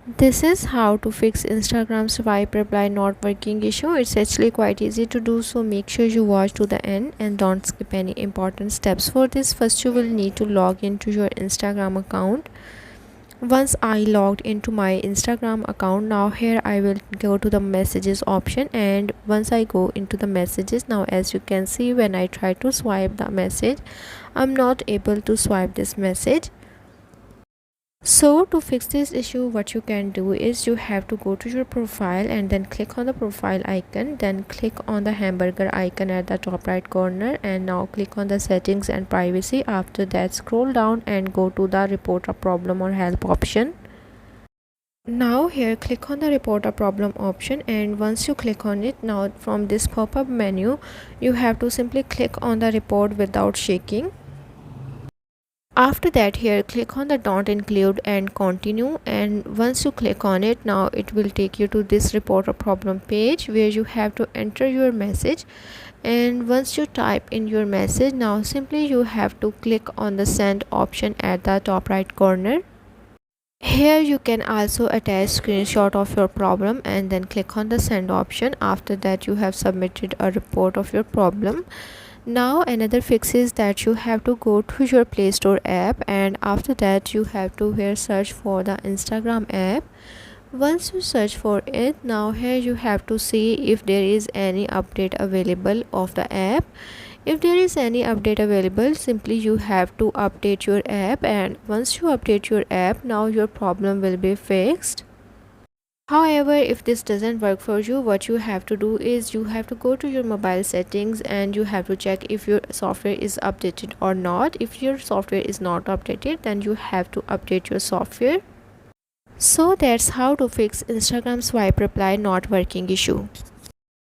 This is how to fix Instagram swipe reply not working issue. It's actually quite easy to do, so make sure you watch to the end and don't skip any important steps. For this, first you will need to log into your Instagram account. Once I logged into my Instagram account, now here I will go to the messages option, and once I go into the messages, now as you can see, when I try to swipe the message, I'm not able to swipe this message. So to fix this issue, what you can do is you have to go to your profile and then click on the profile icon, then click on the hamburger icon at the top right corner, and now click on the settings and privacy. After that, scroll down and go to the report a problem or help option. Now here click on the report a problem option, and once you click on it, now from this pop-up menu you have to simply click on the report without shaking. After that, here click on the don't include and continue, and once you click on it, now it will take you to this report a problem page where you have to enter your message. And once you type in your message, now simply you have to click on the send option at the top right corner. Here you can also attach screenshot of your problem and then click on the send option. After that, you have submitted a report of your problem. Now another fix is that you have to go to your Play Store app, and after that you have to here search for the Instagram app. Once you search for it, now here you have to see if there is any update available of the app. If there is any update available, simply you have to update your app, and once you update your app, now your problem will be fixed. However, if this doesn't work for you, what you have to do is you have to go to your mobile settings and you have to check if your software is updated or not. If your software is not updated, then you have to update your software. So that's how to fix Instagram swipe reply not working issue.